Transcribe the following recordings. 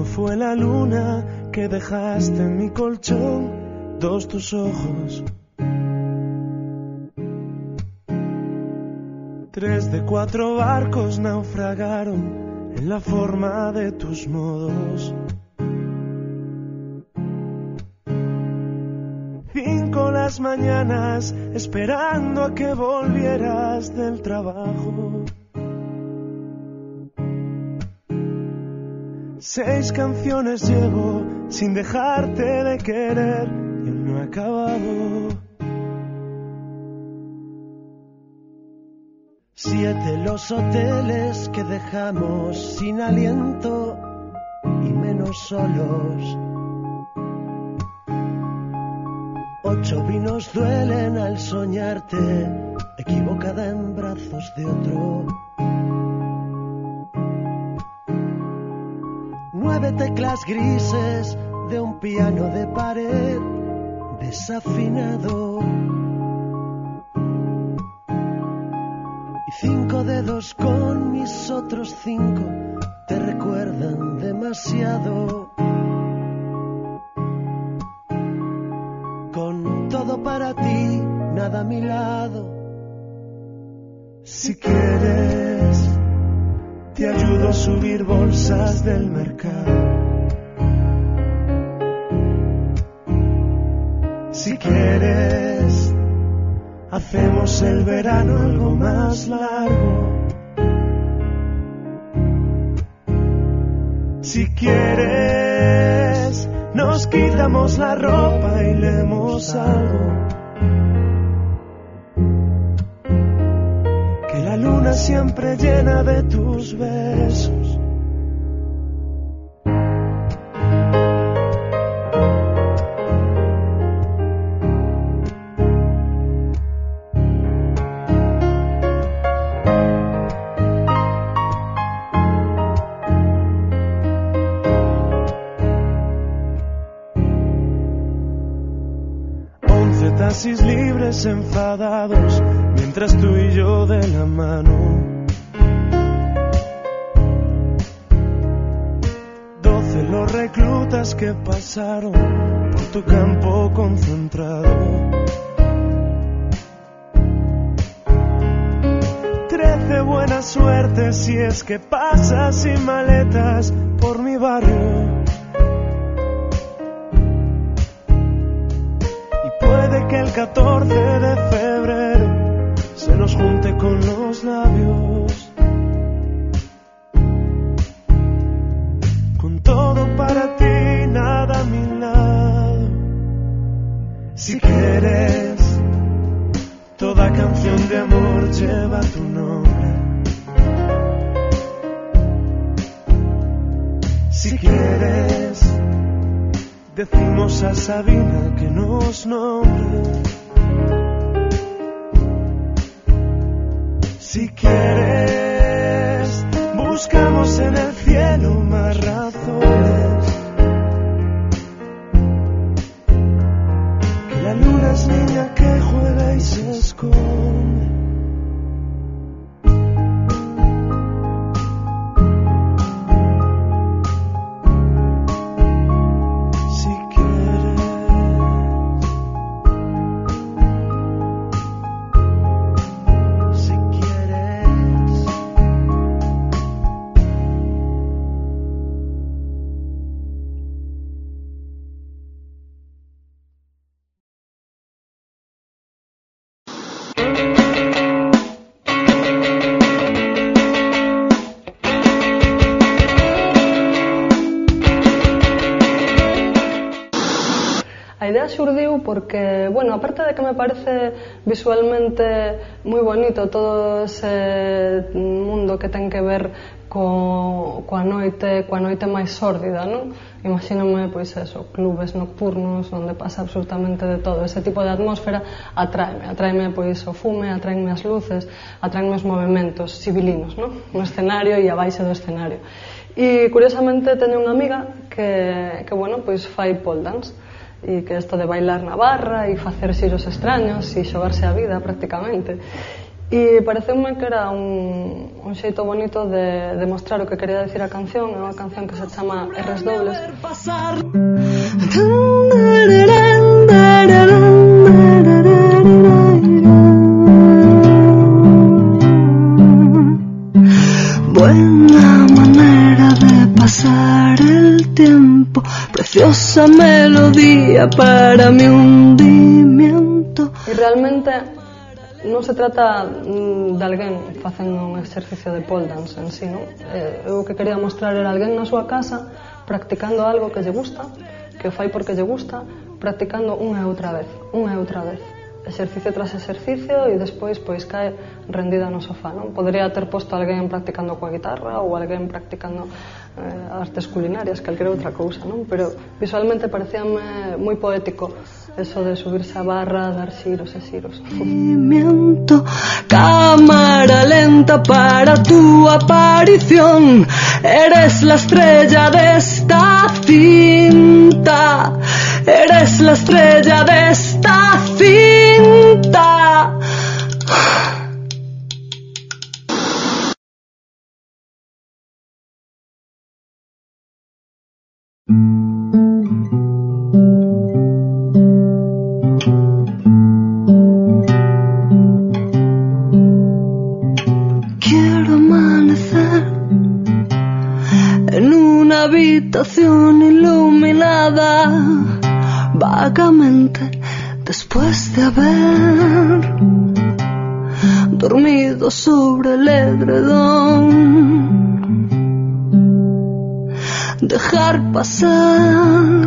fue la luna que dejaste en mi colchón, dos tus ojos. 3 de 4 barcos naufragaron en la forma de tus modos. 5 las mañanas esperando a que volvieras del trabajo. 6 canciones llevo sin dejarte de querer y aún no he acabado. 7 los hoteles que dejamos sin aliento y menos solos. 8 vinos duelen al soñarte, equivocada en brazos de otro. 9 teclas grises de un piano de pared desafinado. Y 5 dedos con mis otros 5 te recuerdan demasiado. Con todo para ti, nada a mi lado. Si quieres, te ayudo a subir bolsas del mercado. Si quieres, hacemos el verano algo más largo. Si quieres, nos quitamos la ropa y leemos algo. Que la luna siempre llena de tus besos. Taxis libres enfadados, mientras tú y yo de la mano. 12 los reclutas que pasaron por tu campo concentrado. 13 buena suerte si es que pasas sin maletas por mi barrio. Que el 14 de febrero se nos junte con los labios. Con todo para ti, nada a mi lado. Si quieres, toda canción de amor lleva tu nombre. Si quieres, decimos a Sabina que nos nombre. Si quieres, buscamos en el cielo más razones. Que la luna es niña que juega y se esconde. A idea xurdiu porque, bueno, aparte de que me parece visualmente moi bonito todo ese mundo que ten que ver coa noite máis sórdida, non? Imagíname, pois eso, clubes nocturnos onde pasa absolutamente de todo. Ese tipo de atmósfera atraeme pois o fume, atraenme as luces, atraenme os movimentos civilinos, non? No escenario e abaixo do escenario. E curiosamente teño unha amiga que bueno, pois fai pole dance. E que isto de bailar na barra e facer xiros extraños e xogarse a vida prácticamente. E pareceume que era un xeito bonito de mostrar o que quería decir a canción. É unha canción que se chama R's dobles. Buena manera de pasar el tiempo, preciosa melodía para mi hundimiento. E realmente non se trata de alguén facendo un exercicio de pole dance en sí, non? Eu o que quería mostrar era alguén na súa casa practicando algo que lle gusta, que o fai porque lle gusta, practicando unha e outra vez, exercicio tras exercicio, e despois pois cae rendida no sofá, non? Podría ter posto alguén practicando coa guitarra ou alguén practicando artes culinarias, calquera outra cousa, non? Pero visualmente parecíame moi poético eso de subirse a barra, dar xiros e xiros. Cámara lenta para tu aparición, eres la estrella de esta cinta, eres la estrella de esta cinta. Habitación iluminada vagamente después de haber dormido sobre el edredón. Dejar pasar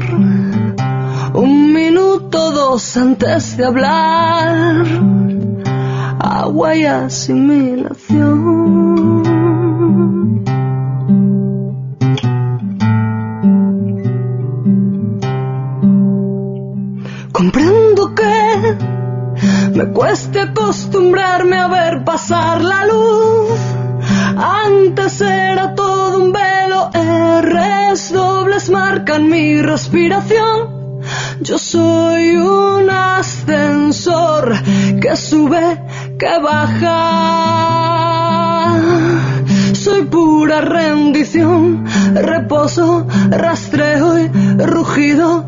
un minuto, dos antes de hablar. Agua y asimilación. Comprendo que me cueste acostumbrarme a ver pasar la luz. Antes era todo un velo, R's dobles marcan mi respiración. Yo soy un ascensor que sube, que baja. Soy pura rendición, reposo, rastreo y rugido.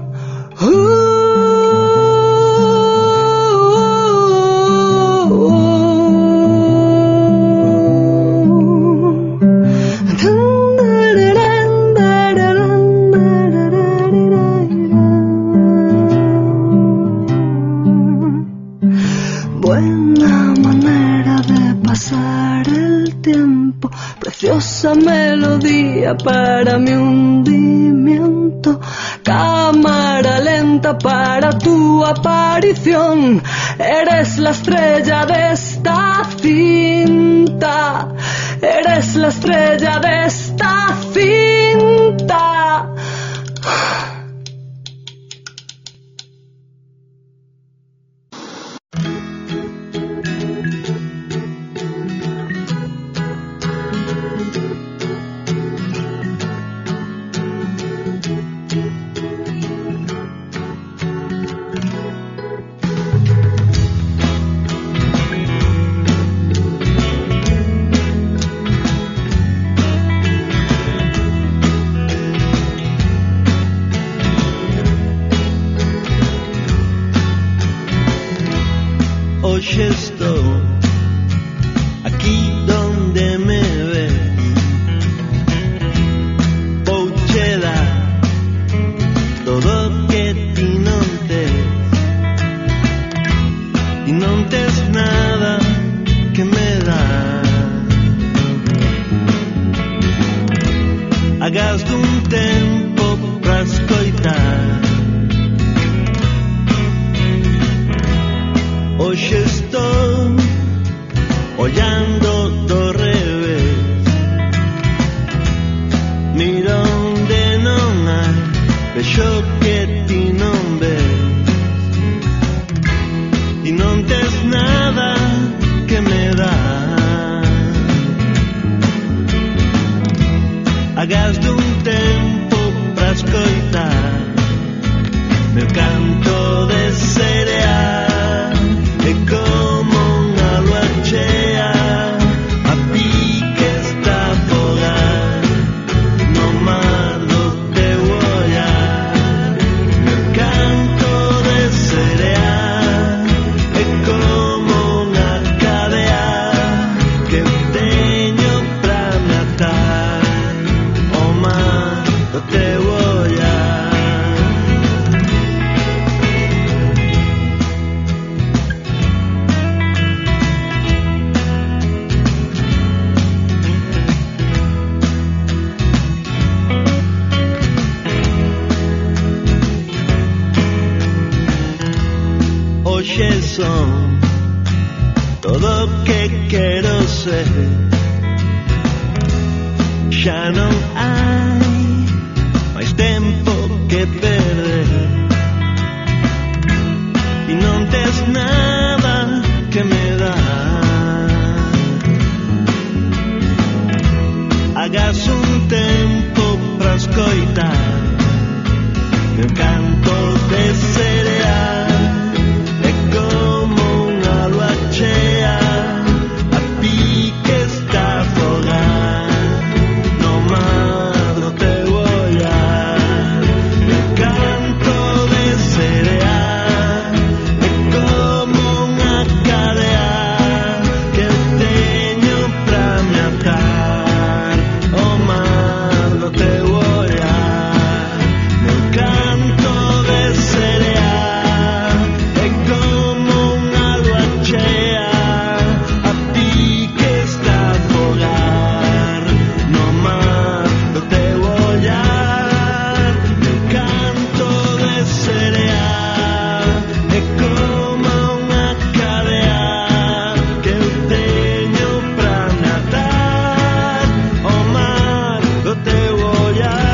Buena manera de pasar el tiempo, preciosa melodía para mi hundimiento. Cámara lenta para tu aparición, eres la estrella de esta cinta, eres la estrella de esta cinta. Hoy estoy aquí donde me ves, pouchela todo que ti non tes nada que me dá. Hagas dun tempo pra escoitar. Hoxe estou olhando do revés, mira onde non hai, vexo que ti non ves, e non tes nada que me dá. Hagas dun tempo pra escoitar meu canto de cereal. Como unha lua chea hoxe son todo o que quero ser. Xa non hai máis tempo que perder e non tes nada que me dar. Hagas un tempo pra escoitar meu canto de cereal. É como unha lua chea a pique está a afogar no mar do teu olhar. Meu canto de cereal é como unha cadea que eu teño pra me atar ao mar do teu olhar. Meu canto de cereal é como unha lua chea a pique está a afogar no mar do teu olhar. Meu canto de cereal é como unha cadea que eu teño pra me atar ao mar do teu olhar.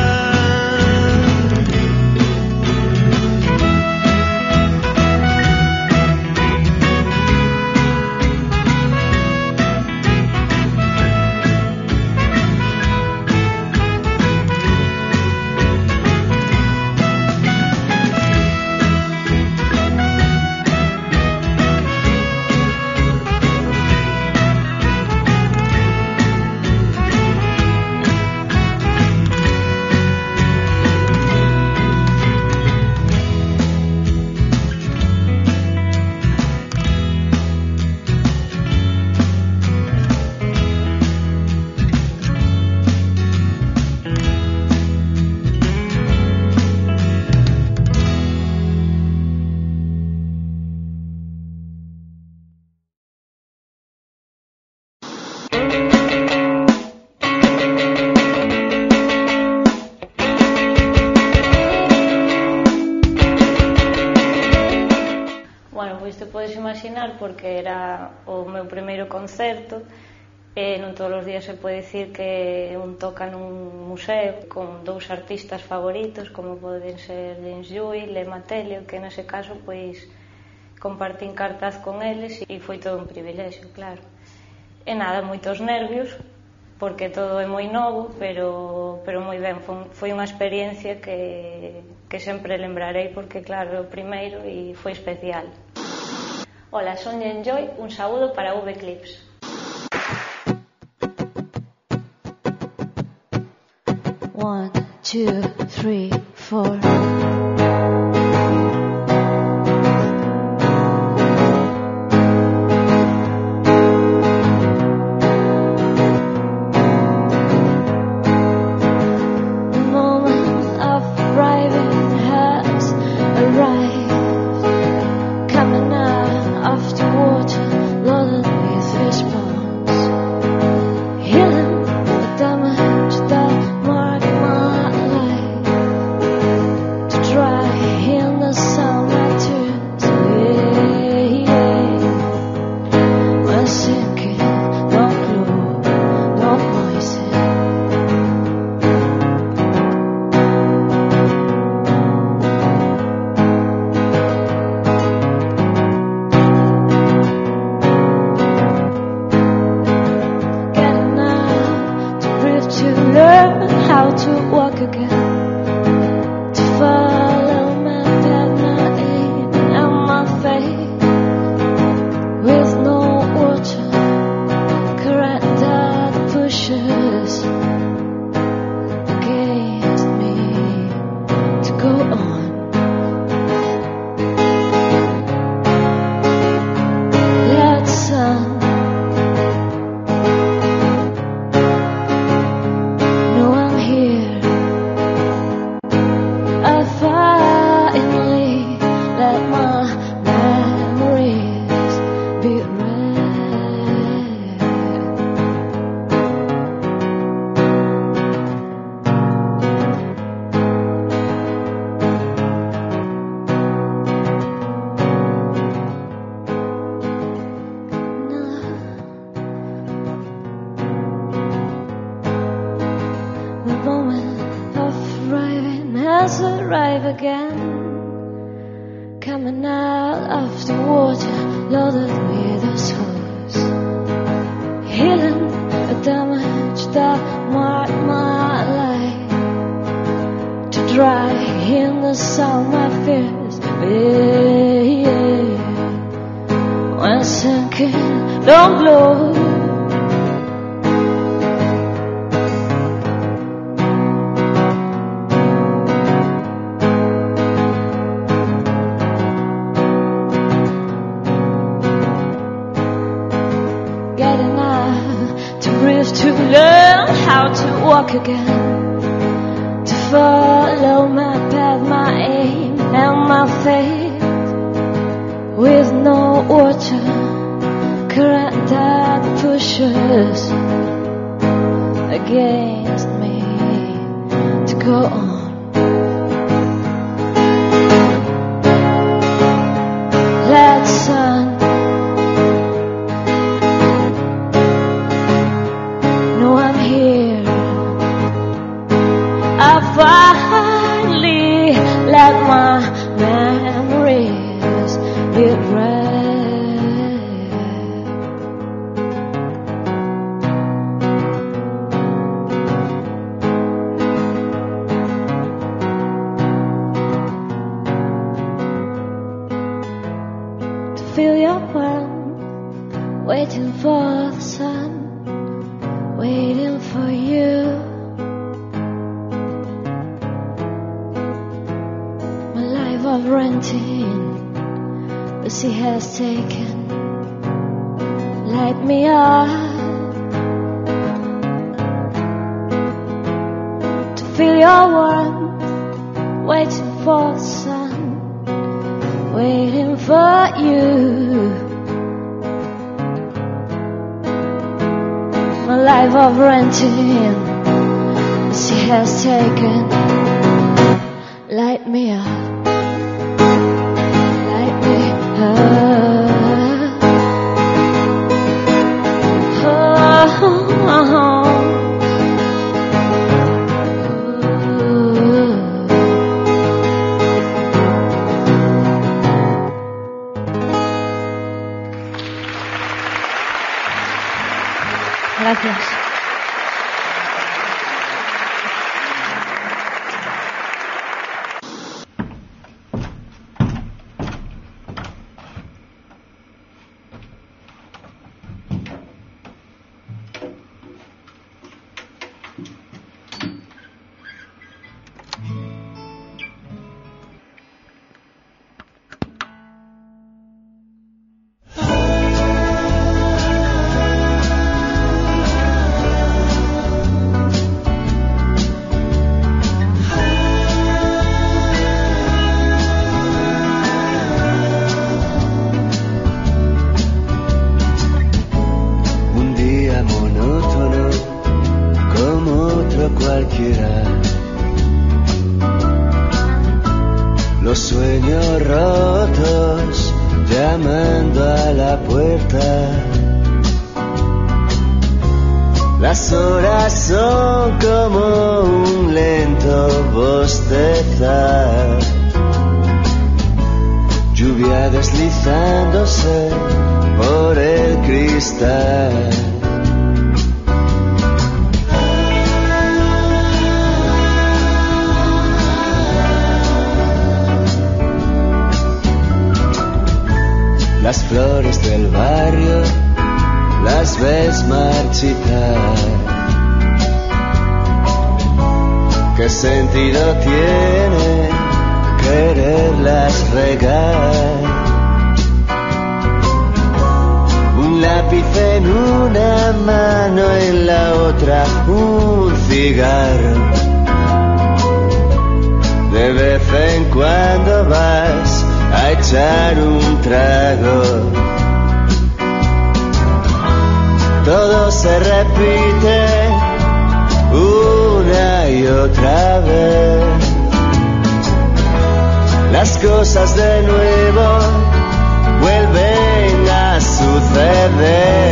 Bueno, pois te podes imaginar porque era o meu primeiro concerto e non todos os días se pode dicir que un toca nun museo con dous artistas favoritos como poden ser James Joy, Lema Telio, que nese caso pois compartín cartaz con eles e foi todo un privilexio, claro. E nada, moitos nervios porque todo é moi novo, pero moi ben, foi unha experiencia que sempre lembrarei porque claro, é o primeiro e foi especial. Hola, son Jen Joy, un saúdo para V-Clips. One, two, three, four. Try again, coming out of the water loaded with a source, healing a damage that marked my life, to dry in the sun my fears, yeah. When sinking, don't blow. To learn how to walk again, to follow my path, my aim and my faith, with no water current that pushes against me to go on. Let sun finally let my memories get red. To feel your warmth, waiting for the sun, waiting for you. Of renting, the sea has taken, light me up, to feel your warmth, waiting for the sun, waiting for you. My life of renting, the sea has taken, light me up. Gracias. Las horas son como un lento bostezar, lluvia deslizándose por el cristal. Las flores del barrio las ves marchitar. ¿Qué sentido tiene quererlas regar? Un lápiz en una mano, en la otra un cigarro. De vez en cuando vas a echar un trago. Todo se repite una y otra vez. Las cosas de nuevo vuelven a suceder.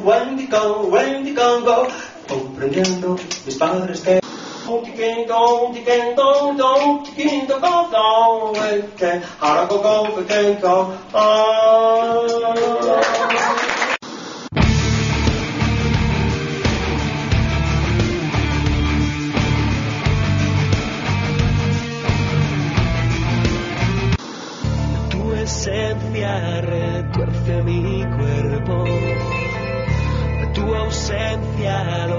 Wendigo, Wendigo, comprendiendo mis padres que tu esencia retuerce mi cuerpo, tu ausencia lo